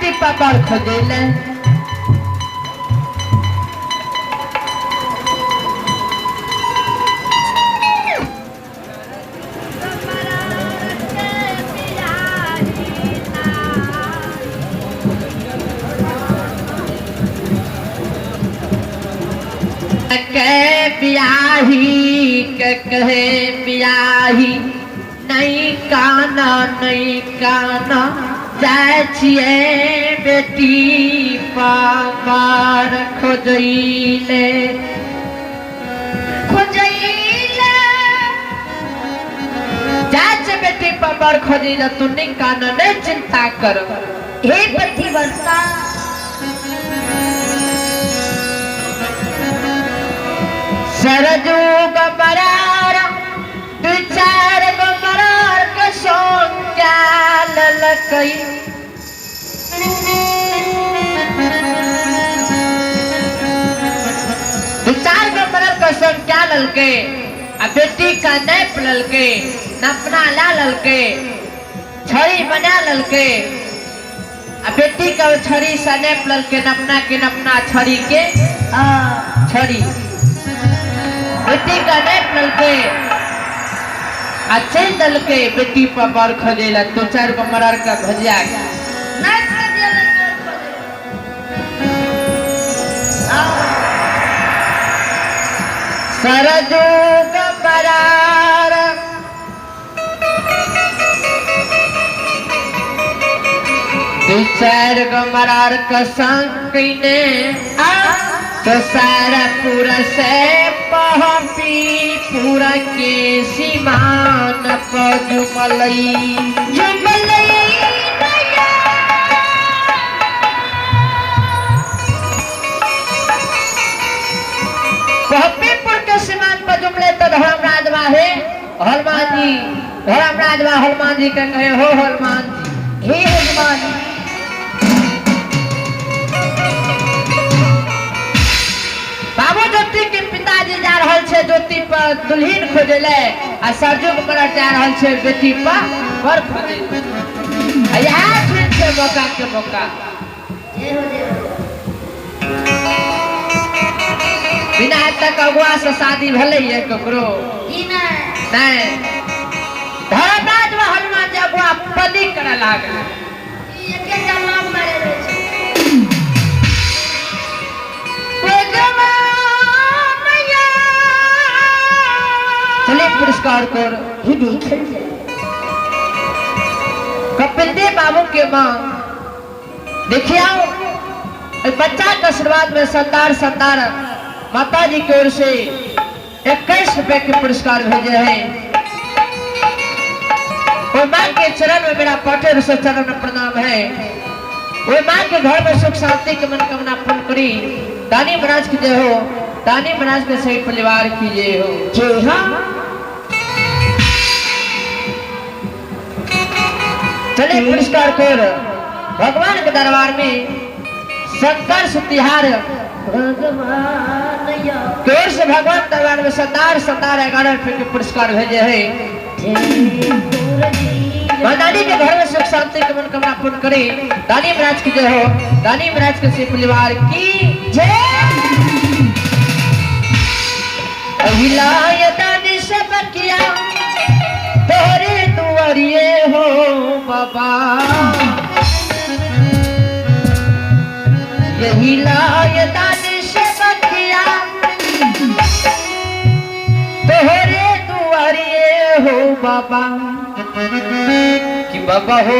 बेटी पापा खोजेले बियाही के कहे बियाही नहीं काना जाए बेटी पार खोजैले जाए बेटी पार खोजैले तू नहीं काना नहीं चिंता कर हे पति वर्षा सरजू बरार दू चार बरार के सोन चाल लकई दू चार बरार के सोन चाल ललके आ बेटी का नैप ललके नपना ला ललके छड़ी बना ललके आ बेटी का छड़ी से नैप ललके नपना के नपना छड़ी के छड़ी बेटी का नेप ललके अच्छे दलके बेटी पर खोजेला दो चार गो मरार का भजिया सरजू मरार दो चार गो मरार का संग ने तो सारा पूरा से पहपी पूरा के सीमान पर जुमलई पहपीपुर के सीमान पर जुमले तो धर्मराज है हनुमान जी धर्मराज हनुमान जी के कहे हो हनुमान जी हे हनुमान जी बाबू ज्योति के पिताजी जा रहल छे ज्योति पर दुल्हन खोजेले आ सरजू पर जा रहल छे बेटी पर वर खोजे यह फिर से मौका के मौका बिना तक अगुआ से शादी भले है ककरो नहीं धर्मराज में हनुमान जी अगुआ पदी करे लागल चलिए पुरस्कार कर कपिल देव बाबू के माँ देखिए बच्चा के आशीर्वाद में संतार माता जी की ओर से 21 रुपए के पुरस्कार भेजे हैं वो माँ के चरण में मेरा पटेल से चरण में प्रणाम है वो माँ के घर में सुख शांति की मनोकामना पूर्ण करी दानी महाराज की जय हो दानी महाराज के सही परिवार की जय हो जय हाँ चलिए पुरस्कार कर भगवान के दरबार में शंकर सुतिहार जोर से भगवान दरबार में 11 रुपए के पुरस्कार भेजे हैं दानी के घर में सुख शांति की मनोकामना पूर्ण करे दानी महाराज की जय हो दानी महाराज के सही परिवार की जय दानी से बकिया तोरे दुआरिये हो बाबा यही लाय दानी से बकिया तोरे दुआरिये हो बाबा कि बाबा हो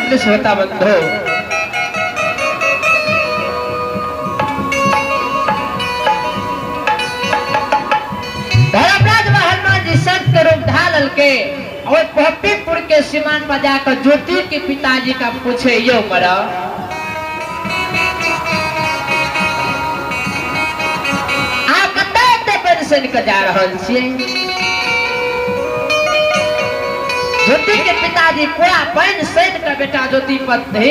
अपने श्रोता बंधो, धर्मराज व हनुमान जी संत के रूप धारण के और पहपीपुर के सीमान पर जाकर ज्योति के पिताजी का पूछे, यो मरा आप कते पेंशन के जा रहल छियै? ज्योति के पिताजी पूरा पैन सैन का बेटा ज्योति पत्नी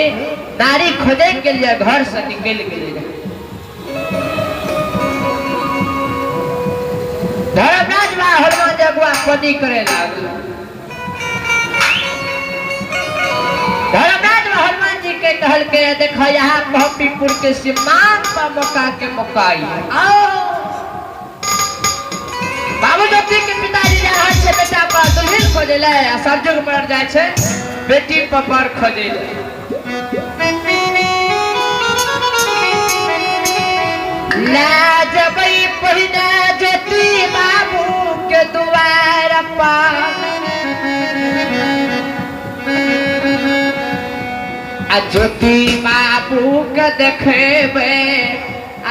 नारी खोजे के लिए घर से निकल गए। धर्मराज व हनुमान जी अगुआ पदी करे लागल। धर्मराज व हनुमान जी के कहल के देखो यहाँ पहपीपुर के सीमान पर मौका के मौकाई आओ। बाबू ज्योति के पिताजी यहाँ से बेटा पर दुल्हन खोजे ले सरजुग पड़ जाए छे, बेटी पर खोजे ले। लाजबई पहिना ज्योति बाबू के दुआर पर आ ज्योति बाबू के देखेबे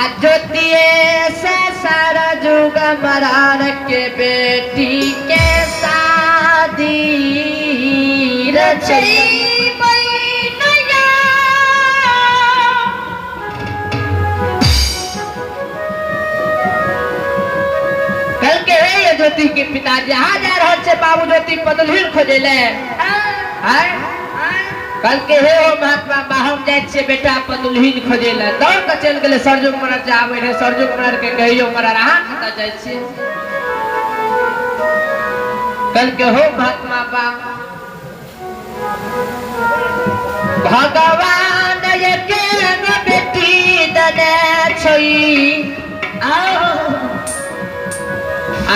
आ ज्योतिए से सारा जुग मरार के बेटी के शादी रचई कल के है ये ज्योति के पिताजी यहाँ जा रहा से बाबू ज्योति पदुल्हिन खोजे ले कल के हे हो महात्मा बाहर जाए छे बेटा पदुल्हिन खोजे ले दौड़ के चल गेले सरजुग मरर जावे रे सरजुग मरर के कहियो मरर अहाँ कता जाए छे। कल के हो महात्मा बा भगवान ये के बेटी दने छई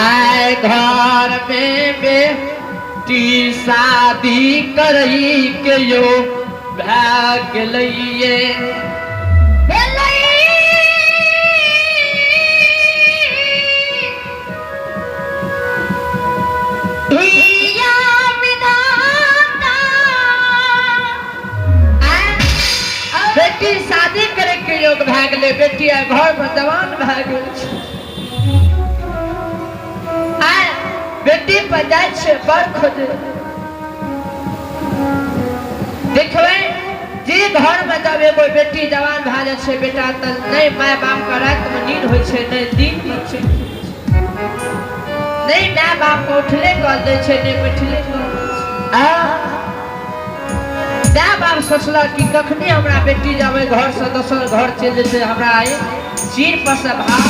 आए घर में बेटी शादी करई के यो भाग लइए बेटी शादी करे के योग भाग ले बेटी घर में जवान भाग बेटी पर जाए छे बड़ खोजे देखबे जे घर में जब एगो बेटी जवान भा जाए छे बेटा त नहीं माय बाप का रात में नींद होय छे नहीं दिन होय छे नहीं माय बाप को उठले कर दे छे नहीं बैठले कर दा बाप सोचला कि कखनी हमरा बेटी जावे घर से दोसर घर चल जेते हमरा आए चीर पर से भाग